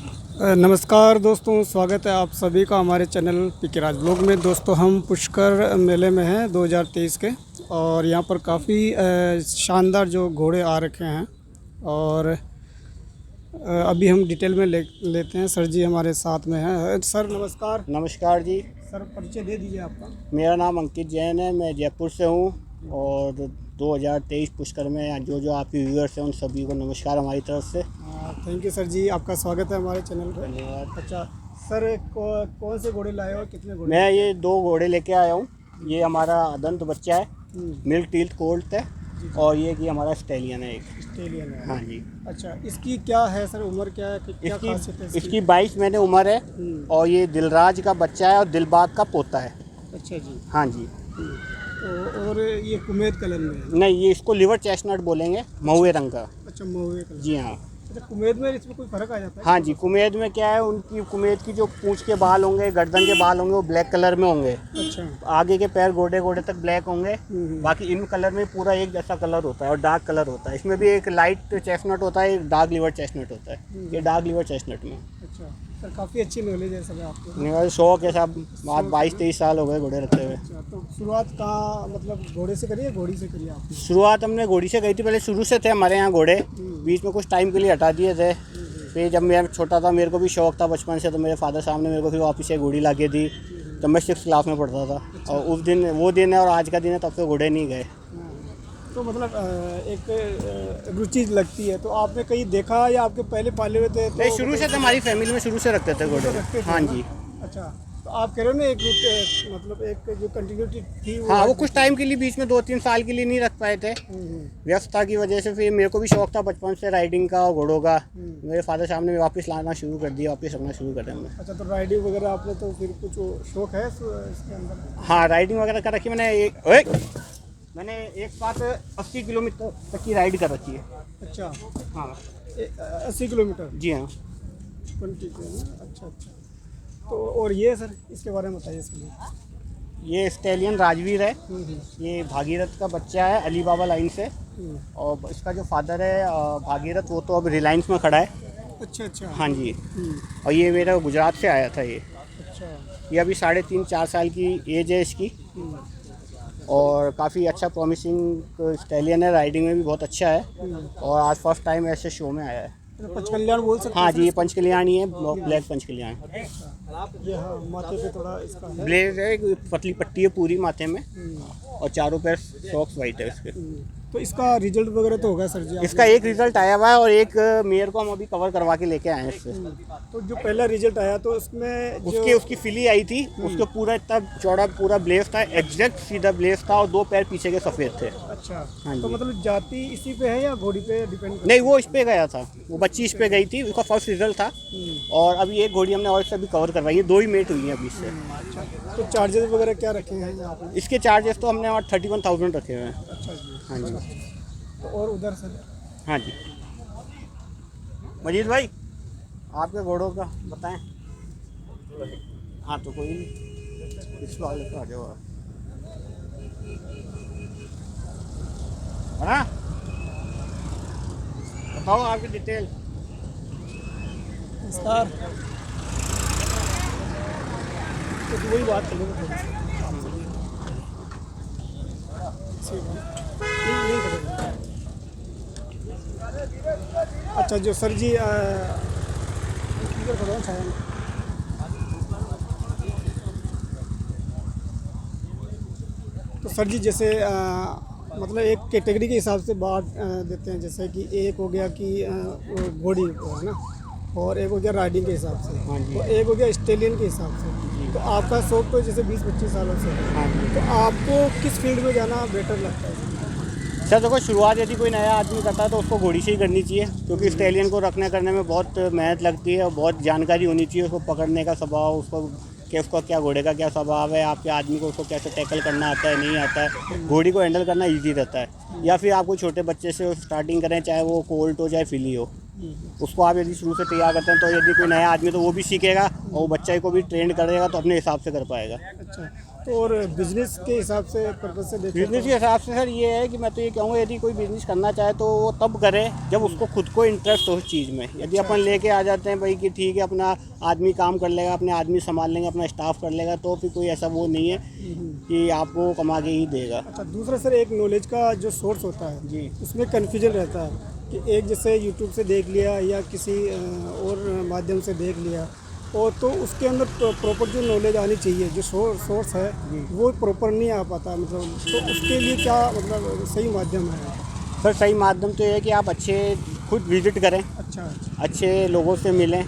नमस्कार दोस्तों, स्वागत है आप सभी का हमारे चैनल पीके राज ब्लॉग में। दोस्तों हम पुष्कर मेले में हैं 2023 के, और यहाँ पर काफ़ी शानदार जो घोड़े आ रखे हैं। और अभी हम डिटेल में लेते हैं। सर जी हमारे साथ में हैं। सर नमस्कार। नमस्कार जी। सर परिचय दे दीजिए आपका। मेरा नाम अंकित जैन है, मैं जयपुर से हूँ और 2023 पुष्कर में जो आपके व्यूअर्स हैं उन सभी को नमस्कार हमारी तरफ से। थैंक यू सर जी, आपका स्वागत है हमारे चैनल पर। धन्यवाद। अच्छा सर, कौन से घोड़े लाए हो, कितने घोड़े? मैं ये 2 घोड़े लेके आया हूँ। ये हमारा अदंत बच्चा है, मिल्क टीथ कोल्ट है, और ये कि हमारा स्टेलियन है, एक स्टेलियन है। हाँ जी। अच्छा, इसकी क्या है सर, उम्र क्या है, क्या खासियत है इसकी 22 महीने उम्र है, और ये दिलराज का बच्चा है और दिलबाग का पोता है। अच्छा जी। हाँ जी। और ये कुमेद कलर में है? नहीं, ये इसको लिवर चेस्टनट बोलेंगे, महुए रंग का। अच्छा, महुए कलर। जी हाँ। अच्छा, कुमेद में इसमें कोई फ़र्क आ जाता है? हाँ जी, कुमेद में क्या है, उनकी कुमेद की जो पूंछ के बाल होंगे, गर्दन के बाल होंगे, वो ब्लैक कलर में होंगे। अच्छा। आगे के पैर गोडे गोडे तक ब्लैक होंगे। बाकी इन कलर में पूरा एक जैसा कलर होता है और डार्क कलर होता है। इसमें भी एक लाइट चेस्टनट होता है, एक डार्क लिवर चेस्टनट होता है। ये डार्क लिवर चेस्टनट में। अच्छा सर, काफ़ी अच्छी नॉलेज है सर आपको। मेरा शौक है साहब, बात 22-23 साल हो गए घोड़े रखते हुए। अच्छा, तो शुरुआत कहाँ, मतलब घोड़े से करी है, घोड़ी से करी है आपने? शुरुआत हमने घोड़ी से गई थी। पहले शुरू से थे हमारे यहाँ घोड़े, बीच में कुछ टाइम के लिए हटा दिए थे। फिर जब मैं छोटा था, मेरे को भी शौक था बचपन से, तो मेरे फादर साहब ने मेरे को फिर वापस से घोड़ी ला के दी जब मैं 6th क्लास में पढ़ता था। और उस दिन वो दिन है और आज का दिन है, तब से घोड़े नहीं गए। तो मतलब एक रुचि लगती है, तो आपने कहीं देखा या आपके पहले पाले हुए थे? नहीं, शुरू से थे, हमारी फैमिली में शुरू से रखते थे घोड़े। हाँ जी। अच्छा, तो आप कह रहे हो ना, मतलब एक जो कंटिन्यूटी थी हाँ, वो कुछ टाइम के लिए बीच में 2-3 साल के लिए नहीं रख पाए थे, व्यस्तता की वजह से। फिर मेरे को भी शौक था बचपन से राइडिंग का और घोड़ों का। मेरे फादर साहब ने वापस लाना शुरू कर दिया, वापस रखना शुरू कर दिया हमने। अच्छा, तो राइडिंग वगैरह आपने तो फिर कुछ शौक है इसके अंदर? हाँ, राइडिंग वगैरह कर रखी मैंने एक साथ 80 किलोमीटर तक की राइड कर रखी है। अच्छा। हाँ 80 किलोमीटर? जी हाँ। 20 किलोमीटर। अच्छा अच्छा। तो और ये सर, इसके बारे में बताइए इसके। ये स्टेलियन राजवीर है। ये भागीरथ का बच्चा है, अली बाबा लाइन से। और इसका जो फादर है भागीरथ, वो तो अब रिलायंस में खड़ा है। अच्छा अच्छा। हाँ जी। और ये मेरा गुजरात से आया था। ये अच्छा। ये अभी 3.5-4 साल की एज है इसकी, और काफ़ी अच्छा प्रॉमिसिंग स्टेलियन है। राइडिंग में भी बहुत अच्छा है, और आज फर्स्ट टाइम ऐसे शो में आया है। पंचकल्याण बोल सकते हैं? हाँ जी, ये पंचकल्याणी है, ब्लैक पंचकल्याण। ये हाँ, माथे पे थोड़ा इसका है। ब्लेज है, एक पतली पट्टी है पूरी माथे में, और चारों पैर सॉक्स वाइट है इसके। तो इसका रिजल्ट वगैरह तो होगा सर जी? इसका एक रिजल्ट आया हुआ है, और एक मेयर को हम अभी कवर करवा के लेके आए हैं इससे। तो जो पहला रिजल्ट आया तो उसमें उसकी फिली आई थी, उसको पूरा इतना चौड़ा पूरा ब्लेज था, एग्जैक्ट सीधा ब्लेज था, और 2 पैर पीछे के सफ़ेद थे। अच्छा। हाँ तो जी। मतलब जाति इसी पे है या घोड़ी पे डिपेंड? नहीं, वो इस पे गया था, वो बच्ची इस पे गई थी, उसका फर्स्ट रिजल्ट था। और अभी एक घोड़ी हमने और इससे भी कवर करवाई है, 2 ही मेट हुई हैं अभी इससे। अच्छा, तो चार्जेस वगैरह क्या रखे हैं यहाँ पे? इसके चार्जेस तो हमने और 31,000 रखे हुए हैं। अच्छा जी। हाँ जी। तो और उधर सर? हाँ जी। मजीद भाई, आपके घोड़ों का बताएं। हाँ तो कोई नहीं, इसको आगे तो आ जाओ आप। है ना, बताओ आपकी डिटेल। सर तो वही बात करेंगे थोड़ी सी। नहीं करेंगे। अच्छा, जो सर जी इधर करो छाया में। तो सर जी जैसे मतलब एक कैटेगरी के हिसाब से बांट देते हैं, जैसे कि एक हो गया कि वो घोड़ी को है ना, और एक हो गया राइडिंग के हिसाब से, हाँ जी। और एक हो गया स्टेलियन के हिसाब से। तो आपका शौक तो जैसे 20-25 सालों से है। हाँ जी। तो आपको किस फील्ड में जाना बेटर लगता है? सर देखो, शुरुआत यदि कोई नया आदमी करता है तो उसको घोड़ी से ही करनी चाहिए, क्योंकि स्टेलियन को रखने करने में बहुत मेहनत लगती है और बहुत जानकारी होनी चाहिए उसको पकड़ने का स्वभाव, उसको कि उसका क्या घोड़े का क्या स्वभाव है, आपके आदमी को उसको कैसे टैकल करना आता है नहीं आता है। घोड़ी को हैंडल करना ईजी रहता है। या फिर आपको छोटे बच्चे से स्टार्टिंग करें, चाहे वो कोल्ट हो चाहे फिली हो, उसको आप यदि शुरू से तैयार करते हैं तो यदि कोई नया आदमी तो वो भी सीखेगा, और वो बच्चे को भी ट्रेंड करेगा तो अपने हिसाब से कर पाएगा। अच्छा, तो और बिजनेस के हिसाब से पर्पज से देखें बिजनेस के हिसाब से सर ये है कि मैं तो ये कहूँगा यदि कोई बिजनेस करना चाहे तो वो तब करे जब उसको खुद को इंटरेस्ट हो उस चीज़ में। यदि अपन लेके आ जाते हैं भाई कि ठीक है अपना आदमी काम कर लेगा, अपने आदमी संभाल लेंगे, अपना स्टाफ कर लेगा, तो फिर कोई ऐसा वो नहीं है कि आपको कमा के ही देगा। अच्छा, दूसरा सर एक नॉलेज का जो सोर्स होता है जी। उसमें कन्फ्यूजन रहता है कि एक जैसे यूट्यूब से देख लिया या किसी और माध्यम से देख लिया, और तो उसके अंदर प्रॉपर जो नॉलेज आनी चाहिए, जो सोर्स है वो प्रॉपर नहीं आ पाता, मतलब तो उसके लिए क्या मतलब सही माध्यम है? सर सही माध्यम तो ये है कि आप अच्छे खुद विजिट करें, अच्छा, अच्छे लोगों से मिलें,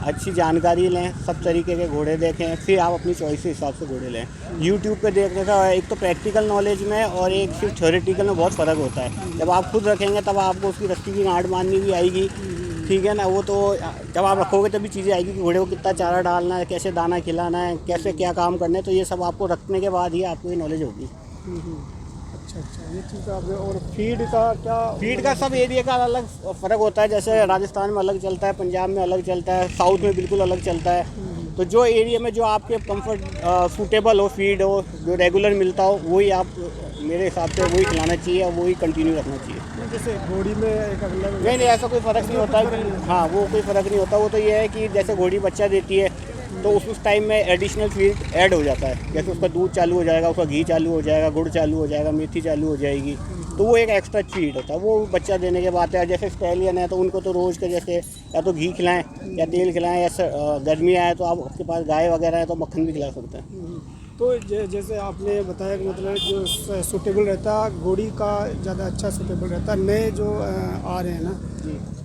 अच्छी जानकारी लें, सब तरीके के घोड़े देखें, फिर आप अपनी चॉइस के हिसाब से घोड़े लें। यूट्यूब पे देखने का एक तो प्रैक्टिकल नॉलेज में और एक सिर्फ थ्योरेटिकल में बहुत फ़र्क होता है। जब आप खुद रखेंगे तब आपको उसकी रस्सी की गांठ मारनी भी आएगी, ठीक है ना। वो तो जब आप रखोगे तभी चीज़ें आएगी कि घोड़े को कितना चारा डालना है, कैसे दाना खिलाना है, कैसे क्या काम करना है, तो ये सब आपको रखने के बाद ही आपको ये नॉलेज होगी। अच्छा, ये चीज़ आपने। और फीड का क्या? फीड का सब एरिया का अलग फ़र्क होता है, जैसे राजस्थान में अलग चलता है, पंजाब में अलग चलता है, साउथ में बिल्कुल अलग चलता है। तो जो एरिया में जो आपके कंफर्ट सूटेबल हो, फीड हो, जो रेगुलर मिलता हो, वही आप मेरे हिसाब से वही खिलाना चाहिए और वही कंटिन्यू रखना चाहिए। जैसे घोड़ी में एक अलग नहीं, ऐसा कोई फ़र्क नहीं होता है। हाँ, वो कोई फ़र्क नहीं होता। वो तो ये है कि जैसे घोड़ी बच्चा देती है तो उस टाइम में एडिशनल फीड ऐड हो जाता है, जैसे उसका दूध चालू हो जाएगा, उसका घी चालू हो जाएगा, गुड़ चालू हो जाएगा, मेथी चालू हो जाएगी, तो वो एक एक्स्ट्रा फीड होता है, वो बच्चा देने के बाद है। जैसे स्टैलियन है तो उनको तो रोज़ के जैसे या तो घी खिलाएं या तेल खिलाएं, या गर्मी आए तो आप आपके पास गाय वगैरह है तो मक्खन भी खिला सकते हैं। तो जैसे आपने बताया कि मतलब जो सूटेबल रहता है घोड़ी का ज़्यादा अच्छा सूटेबल रहता है, नए जो आ रहे हैं ना।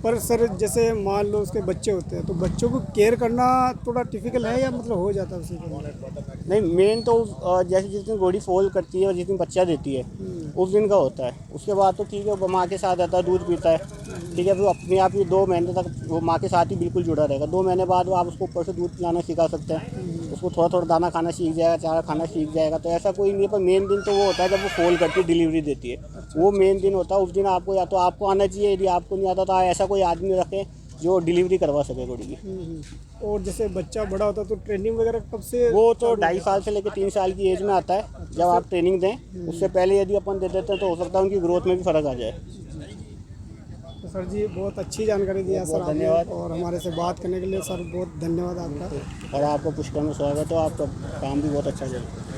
पर सर जैसे मान लो उसके बच्चे होते हैं तो बच्चों को केयर करना थोड़ा टिपिकल है या मतलब हो जाता है उसी के? नहीं, मेन तो जैसे जिस दिन घोड़ी फोल करती है और जिस दिन बच्चा देती है उस दिन का होता है। उसके बाद तो ठीक है, वो माँ के साथ रहता है, दूध पीता है, ठीक है, फिर अपने आप ही 2 महीने तक वो माँ के साथ ही बिल्कुल जुड़ा रहेगा। 2 महीने बाद वो आप उसको ऊपर से दूध पिलाना सिखा सकते हैं, उसको थोड़ा थोड़ा दाना खाना सीख जाएगा, चारा खाना सीख जाएगा, तो ऐसा कोई नहीं है। पर मेन दिन तो वो होता है जब वो फोल करती है, डिलीवरी देती है, वो मेन दिन होता है। उस दिन आपको या तो आपको आना चाहिए, यदि आपको नहीं आता तो ऐसा कोई आदमी रखें जो डिलीवरी करवा सके घोड़ी की। और जैसे बच्चा बड़ा होता है तो ट्रेनिंग वगैरह कब से? वो तो 2.5 साल से लेकर 3 साल की एज में आता है जब आप ट्रेनिंग दें। उससे पहले यदि अपन दे देते हैं तो हो सकता है उनकी ग्रोथ में भी फ़र्क आ जाए। तो सर जी बहुत अच्छी जानकारी दिया सर आपने, धन्यवाद। और हमारे से बात करने के लिए सर बहुत धन्यवाद आपका। और आपको पुष्कर में स्वागत हो, आपका काम भी बहुत अच्छा चल रहा है।